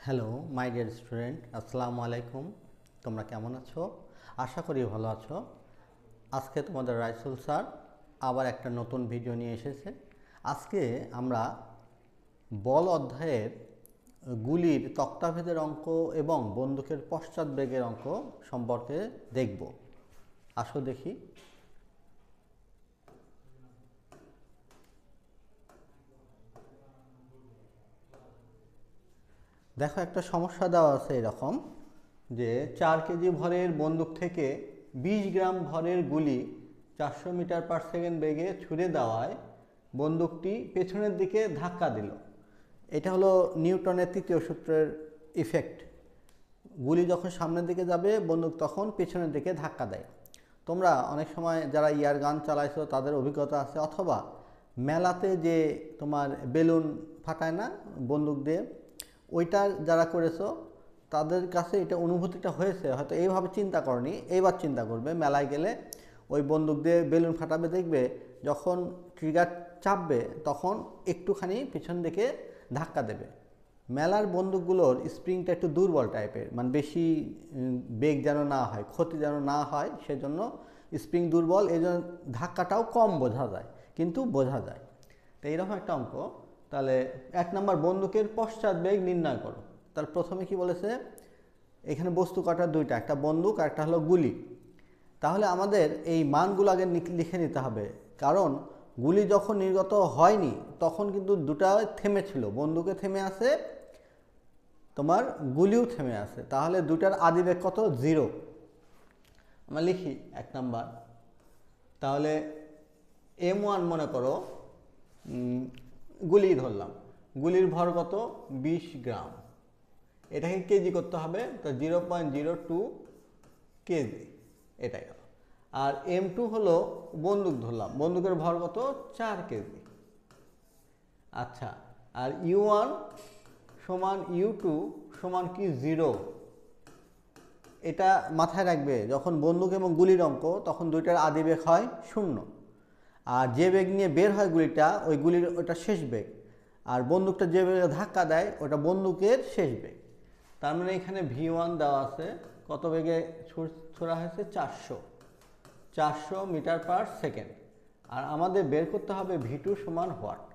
Hello my dear student, আসসালামু আলাইকুম। তোমরা কেমন আছো? আশা করি ভালো আছো। আজকে তোমাদের রাইসুল স্যার আবার একটা নতুন ভিডিও নিয়ে এসেছে। আজকে আমরা বল অধ্যায়ের গুলির তক্তাভেদের অঙ্ক এবং বন্দুকের পশ্চাৎবেগের অঙ্ক সম্পর্কে দেখব। আসো দেখি। দেখো, একটা সমস্যা দেওয়া আছে এরকম যে 4 কেজি ভরের বন্দুক থেকে 20 গ্রাম ভরের গুলি 400 মিটার পার সেকেন্ড বেগে ছুড়ে দেওয়ায় বন্দুকটি পেছনের দিকে ধাক্কা দিল। এটা হলো নিউটনের তৃতীয় সূত্রের ইফেক্ট। গুলি যখন সামনের দিকে যাবে, বন্দুক তখন পেছনের দিকে ধাক্কা দেয়। তোমরা অনেক সময় যারা ইয়ার গান চালাইছো তাদের অভিজ্ঞতা আছে, অথবা মেলাতে যে তোমার বেলুন ফাটায় না বন্দুক দিয়ে, ওইটা যারা করেছো তাদের কাছে এটা অনুভূতিটা হয়েছে। হয়তো এইভাবে চিন্তা করনি, এইবার চিন্তা করবে। মেলায় গেলে ওই বন্দুক দিয়ে বেলুন ফাটাবে, দেখবে যখন ট্রিগার চাপবে তখন একটুখানি পিছন দিকে ধাক্কা দেবে। মেলার বন্দুকগুলোর স্প্রিংটা একটু দুর্বল টাইপের, মানে বেশি বেগ যেন না হয়, ক্ষতি যেন না হয়, সেজন্য স্প্রিং দুর্বল, এই জন্য ধাক্কাটাও কম বোঝা যায়, কিন্তু বোঝা যায়। তো এইরকম একটা অঙ্ক। তাহলে 1 নম্বর, বন্দুকের পশ্চাৎবেগ নির্ণয় করো। তার প্রথমে কি বলেছে, এখানে বস্তু কটা? দুইটা, একটা বন্দুক আর একটা হলো গুলি। তাহলে আমাদের এই মানগুলো আগে লিখে নিতে হবে, কারণ গুলি যখন নির্গত হয়নি তখন কিন্তু দুটা থেমেছিল, বন্দুকে থেমে আছে, তোমার গুলিও থেমে আছে। তাহলে দুটার আদিবেগ কত? 0। আমরা লিখি 1 নাম্বার। তাহলে M1 মনে করো, গুলি ধরলাম, গুলির ভর কত? 20 গ্রাম। এটাকে কেজি করতে হবে, তো 0.02 কেজি, এটাই গেল। আর M2 হলো বন্দুক ধরলাম, বন্দুকের ভর কত? 4 কেজি। আচ্ছা, আর U1 সমান U2 সমান কি? 0। এটা মাথায় রাখবে, যখন বন্দুক এবং গুলির অঙ্ক তখন দুইটার আদিবেগ হয় 0, আর যে বেগ নিয়ে বের হয় গুলিটা, ওই গুলির ওটা শেষ বেগ, আর বন্দুকটা যে বেগে ধাক্কা দেয় ওটা বন্দুকের শেষ বেগ। তার মানে এখানে V1 দেওয়া আছে, কত বেগে ছোড়া হয়েছে? 400 মিটার পার সেকেন্ড। আর আমাদের বের করতে হবে V2 সমান হোয়াট।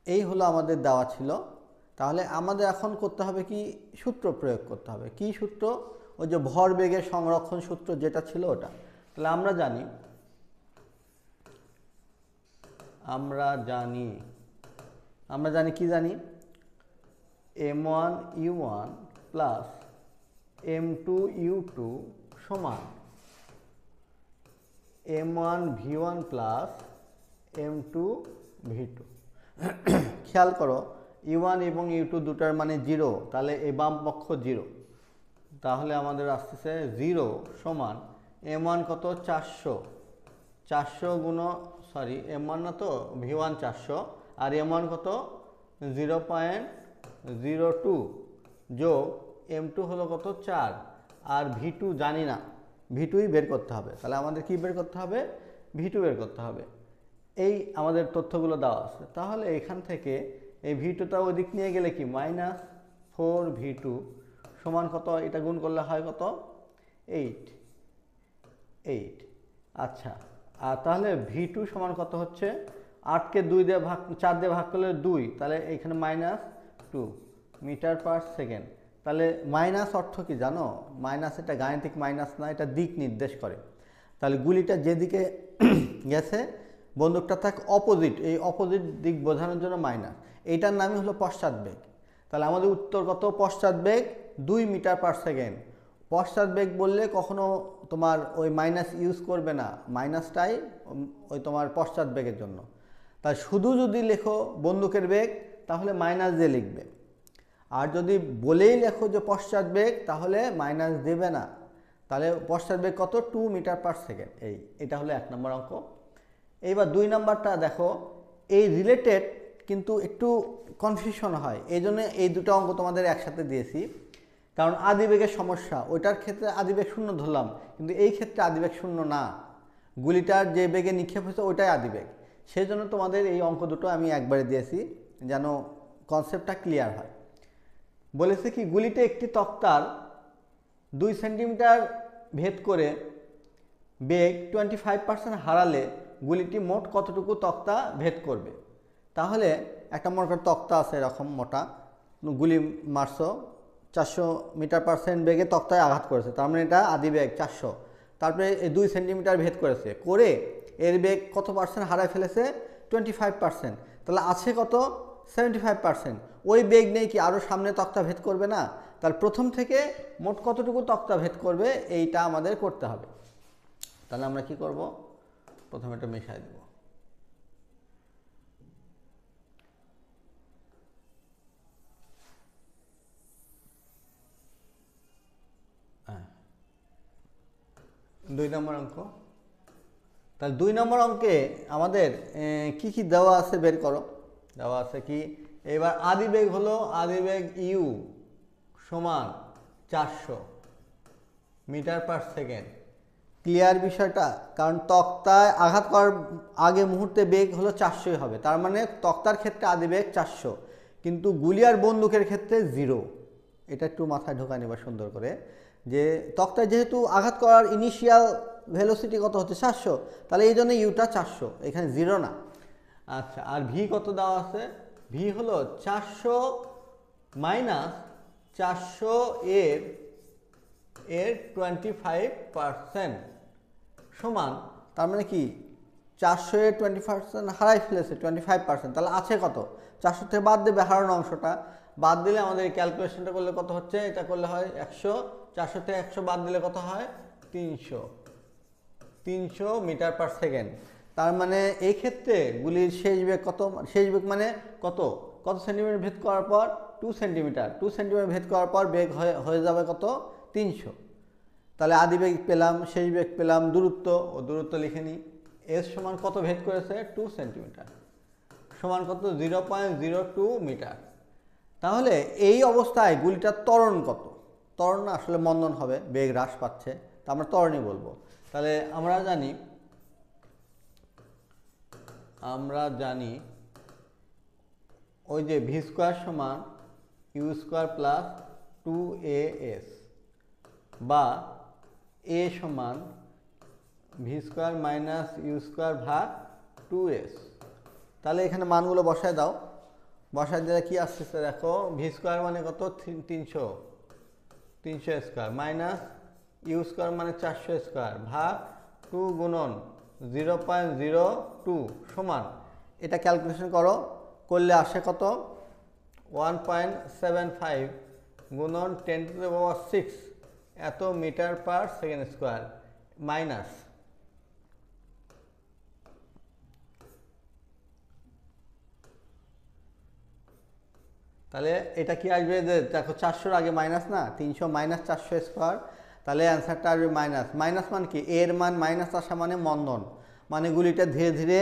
এই হলো আমাদের দেওয়া ছিল। তাহলে আমাদের এখন করতে হবে কি? সূত্র প্রয়োগ করতে হবে। কি সূত্র? ওই যে ভরবেগের সংরক্ষণ সূত্র যেটা ছিল ওটা। তাহলে আমরা জানি কি জানি? M1 U1 plus M2 U2 সমান M1 V1 plus M2 V2। খেয়াল করো, U1 এবং U2 দুটার মানে 0, তাহলে এই বাম পক্ষ 0। তাহলে আমাদের আসতেছে 0 সমান M1 কত? 400 গুণ, সরি M1 না তো, V1 400, আর M1 কত? 0.02 যোগ M2 হলো কত? 4, আর V2 জানি না, V2ই বের করতে হবে। তাহলে আমাদের কি বের করতে হবে? V2 বের করতে হবে। এই আমাদের তথ্যগুলো দেওয়া আছে। তাহলে এখান থেকে এই V2টা ওই দিক নিয়ে গেলে কি? -4V2 সমান কত? এটা গুণ করলে হয় কত? 8। আচ্ছা, আর তাহলে V2 সমান কত হচ্ছে? 8কে 4 দিয়ে ভাগ করলে 2, তাহলে এখানে -2 মিটার পার সেকেন্ড। তাহলে মাইনাস অর্থ কি জানো? মাইনাস, এটা গাণিতিক মাইনাস না, এটা দিক নির্দেশ করে। তাহলে গুলিটা যেদিকে গেছে বন্দুকটা থাক অপোজিট, এই অপোজিট দিক বোঝানোর জন্য মাইনাস। এইটার নামই হলো পশ্চাৎবেগ। তাহলে আমাদের উত্তর কত? পশ্চাৎবেগ 2 মিটার পার সেকেন্ড। পশ্চাৎবেগ বললে কখনো তোমার ওই মাইনাস ইউজ করবে না, মাইনাসটাই ওই তোমার পশ্চাৎবেগের জন্য। তাই শুধু যদি লেখো বন্দুকের বেগ তাহলে মাইনাস দিয়ে লিখবে, আর যদি বলেই লেখো যে পশ্চাৎবেগ তাহলে মাইনাস দেবে না। তাহলে পশ্চাৎবেগ কত? 2 মিটার পার সেকেন্ড। এটা হলো 1 নম্বর অঙ্ক। এইবার 2 নম্বরটা দেখো, এই রিলেটেড কিন্তু একটু কনফিউশন হয়, এই জন্য এই দুটো অঙ্ক তোমাদের একসাথে দিয়েছি। কারণ আদিবেগের সমস্যা, ওইটার ক্ষেত্রে আদিবেগ 0 ধরলাম, কিন্তু এই ক্ষেত্রে আদিবেগ 0 না, গুলিটার যে বেগে নিক্ষেপ হয়েছে ওইটাই আদিবেগ। সেই জন্য তোমাদের এই অঙ্ক দুটো আমি একবারে দিয়েছি, যেন কনসেপ্টটা ক্লিয়ার হয়। বলেছে কি গুলিতে একটি তক্তার 2 সেন্টিমিটার ভেদ করে বেগ 25% হারালে গুলিটি মোট কতটুকু তক্তা ভেদ করবে। তাহলে একটা মনে করো তক্তা আছে এরকম মোটা, গুলি মারছো 400 মিটার পার সেকেন্ড বেগে তক্তায় আঘাত করেছে, তার মানে এটা আদি বেগ 400, তারপরে 2 সেন্টিমিটার ভেদ করেছে, করে এর বেগ কত পার্সেন্ট হারায় ফেলেছে? 25%। তাহলে আছে কত? 75%। ওই বেগ নেই কি আরও সামনে তক্তা ভেদ করবে না? তার প্রথম থেকে মোট কতটুকু তক্তা ভেদ করবে এইটা আমাদের করতে হবে। তাহলে আমরা কি করব? প্রথমে এটা মিশাই দেব। হ্যাঁ, 2 নম্বর অঙ্ক। তাহলে 2 নম্বর অঙ্কে আমাদের কি কি দেওয়া আছে বের করো। দেওয়া আছে কি, এবার আদি বেগ হলো, আদি বেগ ইউ সমান 400 মিটার পার সেকেন্ড। ক্লিয়ার বিষয়টা? কারণ তক্তায় আঘাত করার আগে মুহূর্তে বেগ হলো 400 হবে, তার মানে তক্তার ক্ষেত্রে আদি বেগ 400, কিন্তু গুলি আর বন্দুকের ক্ষেত্রে 0। এটা একটু মাথায় ঢোকায় নেবা সুন্দর করে, যে তক্তায় যেহেতু আঘাত করার ইনিশিয়াল ভেলোসিটি কত হচ্ছে 400, তাহলে এই জন্য ইউটা 400, এখানে 0 না। আচ্ছা, আর ভি কত দেওয়া আছে? ভি হলো 400 মাইনাস 400 এর 25% সমান, তার মানে কি 400 এর 20% হারাই ফেলেছে 25%, তাহলে আছে কত? 400 থেকে বাদ দেবে হারানো অংশটা, বাদ দিলে আমাদের এই ক্যালকুলেশনটা করলে কত হচ্ছে? এটা করলে হয় 100, 400 থেকে 100 বাদ দিলে কত হয়? 300 মিটার পার সেকেন্ড। তার মানে এই ক্ষেত্রে গুলির শেষ বেগ কত? শেষ বেগ মানে কত? কত সেন্টিমিটার ভেদ করার পর? 2 সেন্টিমিটার। 2 সেন্টিমিটার ভেদ করার পর বেগ হয়ে যাবে কত? 300। তাহলে আদি বেগ পেলাম, শেষ বেগ পেলাম, দূরত্ব ও দূরত্ব লিখে নিই। এস সমান কত ভেদ করেছে? 2 সেন্টিমিটার, সমান কত? 0.02 মিটার। তাহলে এই অবস্থায় গুলিটার ত্বরণ কত? ত্বরণ না, আসলে মন্দন হবে, বেগ হ্রাস পাচ্ছে, তা আমরা ত্বরণই বলবো। তাহলে আমরা জানি ওই যে ভি স্কোয়ার সমান ইউ স্কোয়ার প্লাস 2as, বা এ সমান v square minus u square ভাগ 2s। তাহলে এখানে মানগুলো বসায় দাও, বসায় দিলে কি আসতেছে দেখো, ভি স্কোয়ার মানে কত? 300 স্কোয়ার, মাইনাস ইউ স্কোয়ার মানে 400 স্কোয়ার, ভাগ 2 গুণন 0.02 সমান, এটা ক্যালকুলেশন করো, করলে আসে কত? 1.75 গুণন 10⁶ এত metre per second square, minus তাহলে এটা কি আসবে? যে দেখো 400 আগে মাইনাস না, 300 মাইনাস 400 স্কোয়ার, তাহলে অ্যান্সারটা আসবে মাইনাস। মাইনাস মানে কি? এর মান মাইনাস আসা মানে মন্দন, মানে গুলিটা ধীরে ধীরে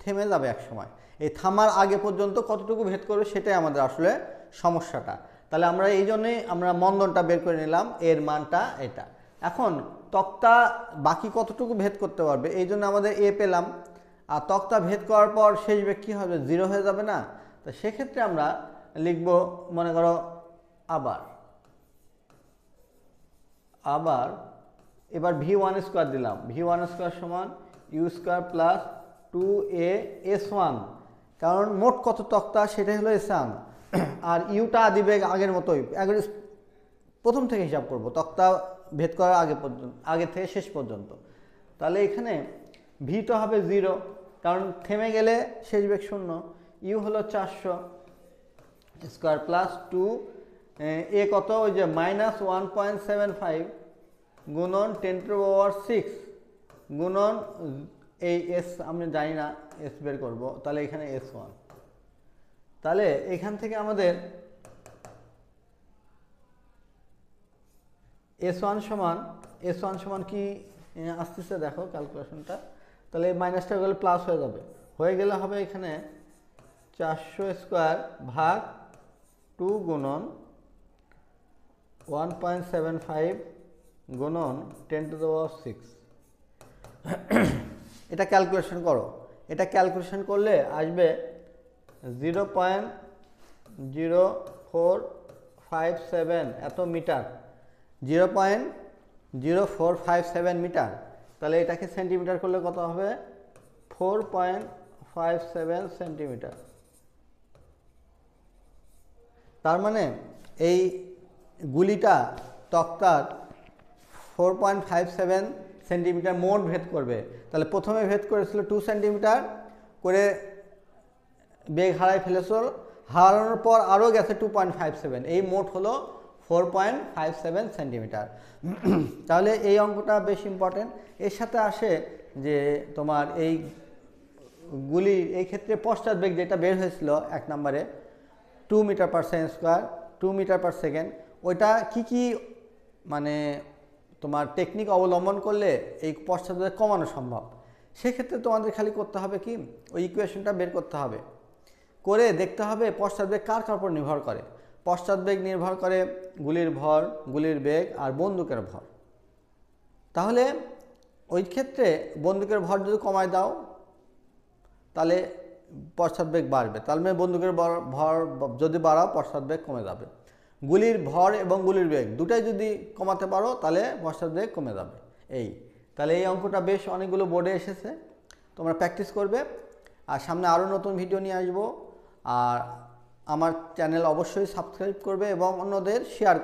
থেমে যাবে এক সময়। এই থামার আগে পর্যন্ত কতটুকু ভেদ করবে সেটাই আমাদের আসলে সমস্যাটা। তাহলে আমরা এই জন্যই আমরা মন্দনটা বের করে নিলাম, এর মানটা এটা। এখন তক্তা বাকি কতটুকু ভেদ করতে পারবে, এই জন্য আমাদের এ পেলাম, আর তক্তা ভেদ করার পর শেষ বেগ কী হবে? 0 হয়ে যাবে না? তো সেক্ষেত্রে আমরা লিখব, মনে করো আবার এবার ভি1 স্কোয়ার দিলাম, ভি1 স্কোয়ার সমান ইউ স্কোয়ার প্লাস 2as1, কারণ মোট কত তক্তা সেটাই হলো S1, আর ইউটা আদি বেগ আগের মতোই, প্রথম থেকে হিসাব করব, তক্তা ভেদ করার আগে থেকে শেষ পর্যন্ত। তাহলে এখানে ভিটা হবে 0, কারণ থেমে গেলে শেষ বেগ 0। ইউ হলো 400 স্কোয়ার প্লাস 2, এ কত? ওই যে মাইনাস 1.75 গুণন 10⁶ গুণন এই এস আমি জানি না, এস বের করবো, তাহলে এখানে S1। তাহলে এখান থেকে আমাদের S1 সমান কি আসতেছে দেখো ক্যালকুলেশনটা, তাহলে মাইনাসটা গেলে প্লাস হয়ে যাবে, হয়ে গেলে হবে এখানে 400 স্কোয়ার ভাগ 2 গুণন 1.75 গুণন 10⁶। এটা ক্যালকুলেশন করো, এটা ক্যালকুলেশন করলে আসবে 0.045 0.0457 এত মিটার, 0.0457 মিটার, তাহলে এটাকে সেন্টিমিটার করলে কত হবে? 4.57 সেন্টিমিটার। তার মানে এই গুলিটা তক্তার 4.57 সেন্টিমিটার মোট ভেদ করবে। তাহলে প্রথমে ভেদ করেছিল 2 সেন্টিমিটার করে, বেগ হারায় ফেলেছিল, হারানোর পর আরও গেছে 2.57, এই মোট হলো 4.57 সেন্টিমিটার। তাহলে এই অঙ্কটা বেশ ইম্পর্টেন্ট। এর সাথে আসে যে তোমার এই গুলি, এই ক্ষেত্রে পশ্চাৎ বেগ যেটা বের হয়েছিল 1 নম্বরে 2 metre per second square, 2 metre per second, ওইটা কি মানে তোমার টেকনিক অবলম্বন করলে এই পশ্চাৎ বেগ কমানো সম্ভব। সেক্ষেত্রে তোমাদের খালি করতে হবে কি, ওই ইকুয়েশনটা বের করতে হবে, করে দেখতে হবে পশ্চাৎ বেগ কার কার উপর নির্ভর করে। পশ্চাৎ বেগ নির্ভর করে গুলির ভর, গুলির বেগ আর বন্দুকের ভর। তাহলে ওই ক্ষেত্রে বন্দুকের ভর যদি কমায় দাও তাহলে পশ্চাৎ বেগ বাড়বে, তাহলে বন্দুকের ভর যদি বাড়াও পশ্চাৎ বেগ কমে যাবে। গুলির ভর এবং গুলির বেগ দুটাই যদি কমাতে পারো তাহলে পশ্চাৎ বেগ কমে যাবে। তাহলে এই অঙ্কটা বেশ অনেকগুলো বোর্ডে এসেছে, তোমরা প্র্যাকটিস করবে। আর সামনে আরও নতুন ভিডিও নিয়ে আসবো। আর আমার চ্যানেল অবশ্যই সাবস্ক্রাইব করবে এবং অন্যদের শেয়ার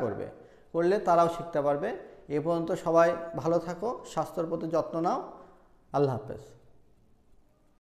করলে তারাও শিখতে পারবে। এ পর্যন্ত সবাই ভালো থাকো, স্বাস্থ্যের প্রতি যত্ন নাও। আল্লাহ হাফেজ।